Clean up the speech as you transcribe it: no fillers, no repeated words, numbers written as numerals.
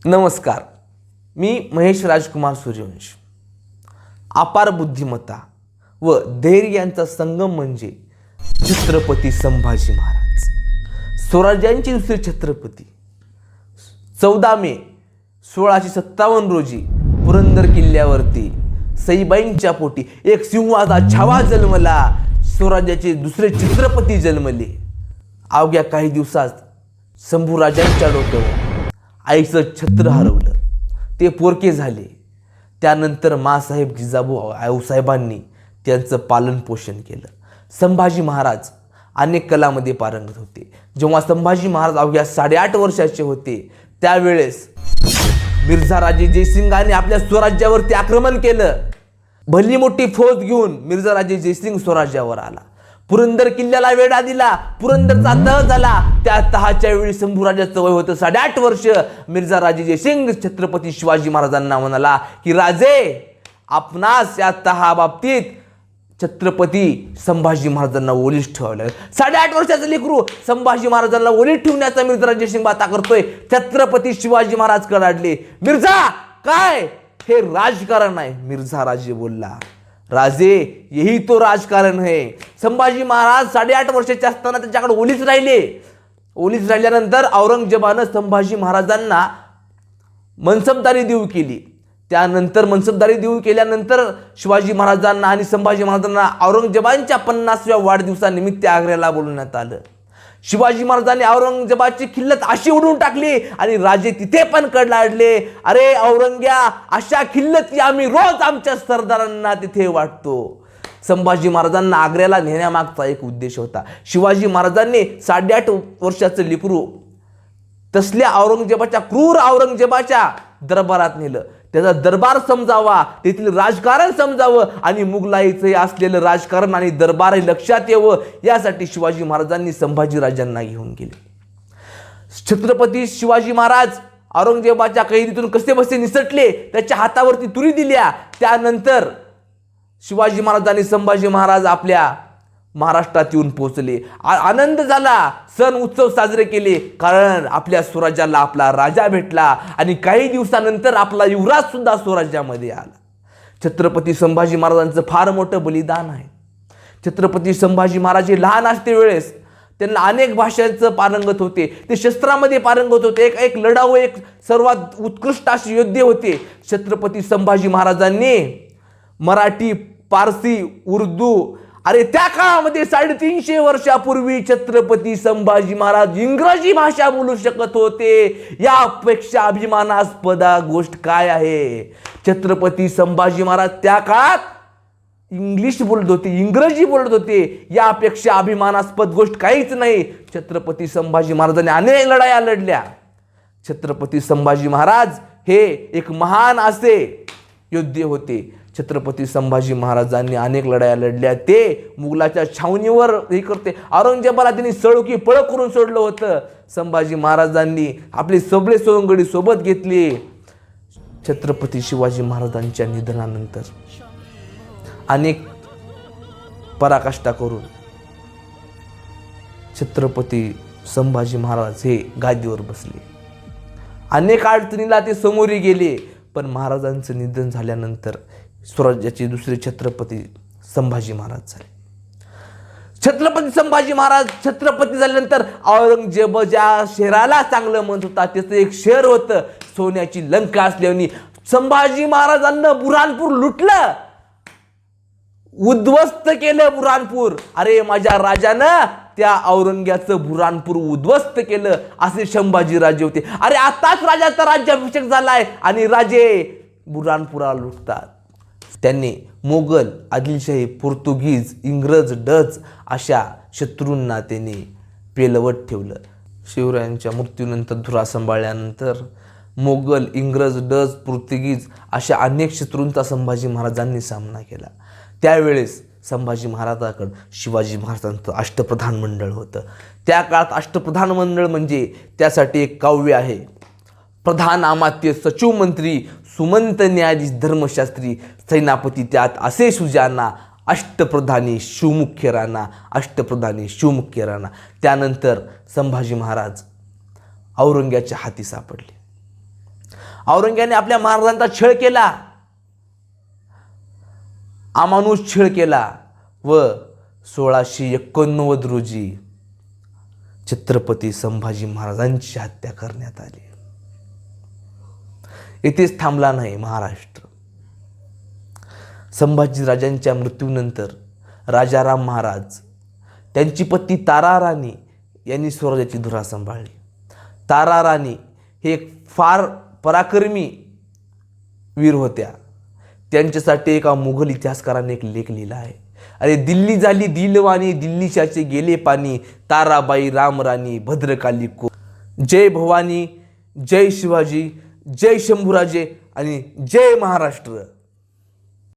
नमस्कार, मी महेश राजकुमार सूर्यवंशी. अपार बुद्धिमत्ता व धैर्य यांचा संगम म्हणजे छत्रपती संभाजी महाराज. स्वराज्यांचे दुसरे छत्रपती. 14 मे 1657 रोजी पुरंदर किल्ल्यावरती सईबाईंच्या पोटी एक सिंहाचा छावा जन्मला. स्वराज्याचे दुसरे छत्रपती जन्मले. अवघ्या काही दिवसात शंभूराजांच्या डोक्यावर आईचं छत्र हरवलं. ते पोरके झाले. त्यानंतर माँसाहेब जिजाऊ आऊसाहेबांनी त्यांचं पालन पोषण केलं. संभाजी महाराज अनेक कलामध्ये पारंगत होते. जेव्हा संभाजी महाराज अवघ्या 8.5 वर्षाचे होते त्यावेळेस मिर्झाराजे जयसिंगाने आपल्या स्वराज्यावरती आक्रमण केलं. भली मोठी फौज घेऊन मिर्झाराजे जयसिंग स्वराज्यावर आला. पुरंदर किल्ल्याला वेढा दिला. पुरंदरचा तह झाला. त्या तहाच्या वेळी शंभूराजाचं वय होतं 8.5 वर्ष. मिर्झाराजे जयसिंग छत्रपती शिवाजी महाराजांना म्हणाला की राजे, आपणास या तहा बाबतीत छत्रपती संभाजी महाराजांना ओलीस ठेवायला. 8.5 वर्षाचं लेकरू संभाजी महाराजांना ओलीस ठेवण्याचा मिर्झाराजे जयसिंग बाता करतोय. छत्रपती शिवाजी महाराज कडाडले. मिर्झा, काय हे राजकारण आहे? मिर्झा राजे बोलला, राजे, यही तो राजकारण है. संभाजी महाराज 8.5 वर्षाचे असताना त्याच्याकडे ओलीस राहिले. ओलीस राहिल्यानंतर औरंगजेबानं संभाजी महाराजांना मनसबदारी देऊ केली. त्यानंतर मनसबदारी देऊ केल्यानंतर शिवाजी महाराजांना आणि संभाजी महाराजांना औरंगजेबांच्या 50व्या वाढदिवसानिमित्त आग्र्याला बोलवण्यात आलं. शिवाजी महाराजांनी औरंगजेबाची खिल्लत अशी उडवून टाकली आणि राजे तिथे पण कडाडले. अरे औरंग्या, अशा खिल्लती आम्ही रोज आमच्या सरदारांना तिथे वाटतो. संभाजी महाराजांना आग्र्याला नेण्यामागचा एक उद्देश होता. शिवाजी महाराजांनी 8.5 वर्षाचं लेकरू तसल्या औरंगजेबाच्या क्रूर औरंगजेबाच्या दरबारात नेलं. त्याचा दरबार समजावा, तेथील राजकारण समजावं आणि मुघलाईचं असलेलं राजकारण आणि दरबार लक्षात यावं यासाठी शिवाजी महाराजांनी संभाजीराजांना घेऊन गेले. छत्रपती शिवाजी महाराज औरंगजेबाच्या कैदीतून कसे बसे निसटले, त्याच्या हातावरती तुरी दिल्या. त्यानंतर शिवाजी महाराज आणि संभाजी महाराज आपल्या महाराष्ट्रात येऊन पोहोचले. आनंद झाला, सण उत्सव साजरे केले, कारण आपल्या स्वराज्याला आपला राजा भेटला आणि काही दिवसानंतर आपला युवराज सुद्धा स्वराज्यामध्ये आला. छत्रपती संभाजी महाराजांचं फार मोठं बलिदान आहे. छत्रपती संभाजी महाराज हे लहान असते वेळेस त्यांना अनेक भाषांचं पारंगत होते. ते शस्त्रामध्ये पारंगत होते. एक लढाऊ, एक सर्वात उत्कृष्ट असे योद्धे होते. छत्रपती संभाजी महाराजांनी मराठी, पारसी, उर्दू, अरे त्या काळामध्ये 350 वर्षापूर्वी छत्रपती संभाजी महाराज इंग्रजी भाषा बोलू शकत होते. यापेक्षा अभिमानास्पद गोष्ट काय आहे? छत्रपती संभाजी महाराज त्या काळात इंग्लिश बोलत होते, इंग्रजी बोलत होते. यापेक्षा अभिमानास्पद गोष्ट काहीच नाही. छत्रपती संभाजी महाराजांनी अनेक लढाया लढल्या. छत्रपती संभाजी महाराज हे एक महान असे योद्धे होते. छत्रपती संभाजी महाराजांनी अनेक लढाया लढल्या. ते मुघलाच्या छावणीवर हे करते. औरंगजेबाला त्यांनी सळुकी पळ करून सोडलं होतं. संभाजी महाराजांनी आपले सगळे सोंगडी सोबत घेतली. छत्रपती शिवाजी महाराजांच्या निधनानंतर अनेक पराकाष्ठा करून छत्रपती संभाजी महाराज हे गादीवर बसले. अनेक अडचणीला ते समोरी गेले. पण महाराजांचं निधन झाल्यानंतर स्वराज्याचे दुसरे छत्रपती संभाजी महाराज झाले. छत्रपती संभाजी महाराज छत्रपती झाल्यानंतर औरंगजेब ज्या शहराला चांगलं म्हणत होता त्याचं एक शहर होतं, सोन्याची लंका असल्याने संभाजी महाराजांना बुऱ्हाणपूर लुटलं, उद्ध्वस्त केलं बुऱ्हाणपूर. अरे माझ्या राजानं त्या औरंग्याचं बुऱ्हाणपूर उद्ध्वस्त केलं असे संभाजी राजे होते. अरे आताच राजाचा राज्याभिषेक झालाय आणि राजे बुऱ्हाणपुराला लुटतात. त्यांनी मोगल, आदिलशाही, पोर्तुगीज, इंग्रज, डच अशा शत्रूंना त्यांनी पेलवत ठेवलं. शिवरायांच्या मृत्यूनंतर धुरा सांभाळल्यानंतर मोगल, इंग्रज, डच, पोर्तुगीज अशा अनेक शत्रूंचा संभाजी महाराजांनी सामना केला. त्यावेळेस संभाजी महाराजांकडं शिवाजी महाराजांचं अष्टप्रधान मंडळ होतं. त्या काळात अष्टप्रधान मंडळ म्हणजे त्यासाठी एक काव्य आहे. प्रधान अमात्य सचिव मंत्री सुमंत न्यायाधीश धर्मशास्त्री सेनापती त्यात असे सुजाना अष्टप्रधानी शिवमुख्य राणा, अष्टप्रधानी शिवमुख्य राणा. त्यानंतर संभाजी महाराज औरंग्याच्या हाती सापडले. औरंगजेबाने आपल्या महाराजांचा छळ केला, अमानुष छळ केला व 1689 रोजी छत्रपती संभाजी महाराजांची हत्या करण्यात आली. इथेच थांबला नाही महाराष्ट्र. संभाजीराजांच्या मृत्यूनंतर राजाराम महाराज, त्यांची पत्नी तारा राणी यांनी स्वराज्याची धुरा सांभाळली. तारा राणी हे एक फार पराक्रमी वीर होत्या. त्यांच्यासाठी एका मुघल इतिहासकाराने एक लेख लिहिला आहे. अरे दिल्ली झाली दिलवाणी, दिल्लीशाचे गेले पाणी, ताराबाई रामराणी भद्रकाली को. जय भवानी, जय शिवाजी, जय शंभूराजे आणि जय महाराष्ट्र.